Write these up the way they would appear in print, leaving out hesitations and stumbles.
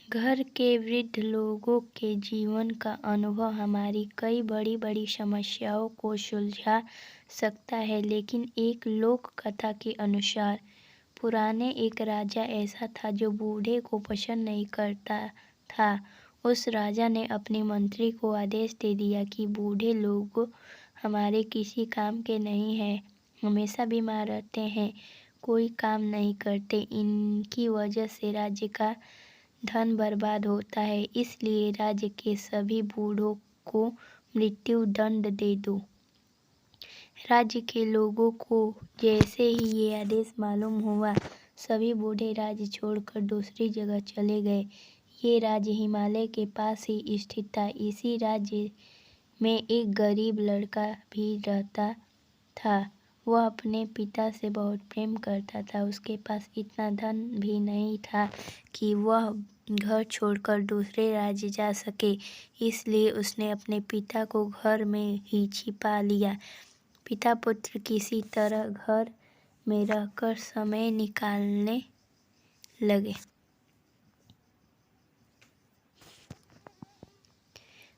घर के वृद्ध लोगों के जीवन का अनुभव हमारी कई बड़ी बड़ी समस्याओं को सुलझा सकता है। लेकिन एक लोक कथा के अनुसार पुराने एक राजा ऐसा था जो बूढ़े को पसंद नहीं करता था। उस राजा ने अपने मंत्री को आदेश दे दिया कि बूढ़े लोग हमारे किसी काम के नहीं हैं, हमेशा बीमार रहते हैं, कोई काम नहीं करते, इनकी वजह से राज्य का धन बर्बाद होता है, इसलिए राज्य के सभी बूढ़ों को मृत्यु दंड दे दो। राज्य के लोगों को जैसे ही ये आदेश मालूम हुआ, सभी बूढ़े राज्य छोड़कर दूसरी जगह चले गए। ये राज्य हिमालय के पास ही स्थित था। इसी राज्य में एक गरीब लड़का भी रहता था। वह अपने पिता से बहुत प्रेम करता था। उसके पास इतना धन भी नहीं था कि वह घर छोड़कर दूसरे राज्य जा सके, इसलिए उसने अपने पिता को घर में ही छिपा लिया। पिता पुत्र किसी तरह घर में रहकर समय निकालने लगे।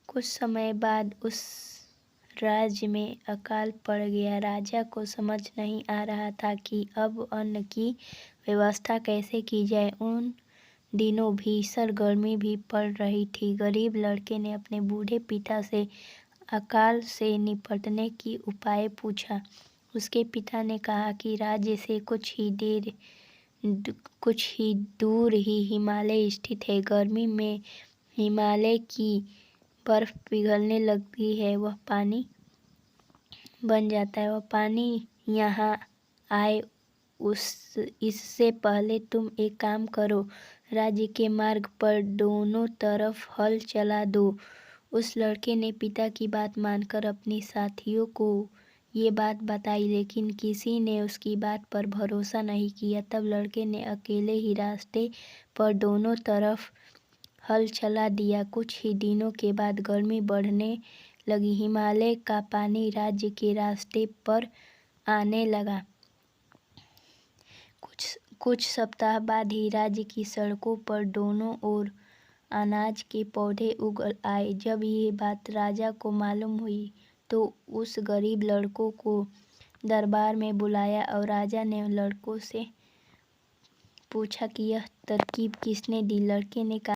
कुछ समय बाद उस राज्य में अकाल पड़ गया। राजा को समझ नहीं आ रहा था कि अब अन्न की व्यवस्था कैसे की जाए। उन दिनों भीषण गर्मी भी पड़ रही थी। गरीब लड़के ने अपने बूढ़े पिता से अकाल से निपटने की उपाय पूछा। उसके पिता ने कहा कि राज्य से कुछ ही दूर ही हिमालय स्थित है। गर्मी में हिमालय की बर्फ पिघलने लगती है, वह पानी बन जाता है। वह पानी यहाँ आए इससे पहले तुम एक काम करो, राज्य के मार्ग पर दोनों तरफ हल चला दो। उस लड़के ने पिता की बात मानकर अपने साथियों को ये बात बताई, लेकिन किसी ने उसकी बात पर भरोसा नहीं किया। तब लड़के ने अकेले ही रास्ते पर दोनों तरफ हल चला दिया। कुछ ही दिनों के बाद गर्मी बढ़ने लगी। हिमालय का पानी राज्य के रास्ते पर आने लगा। कुछ सप्ताह बाद ही राज्य की सड़कों पर दोनों ओर अनाज के पौधे उग आए। जब ये बात राजा को मालूम हुई तो उस गरीब लड़कों को दरबार में बुलाया और राजा ने लड़कों से पूछा कि यह तरकीब किसने दी। लड़के ने कहा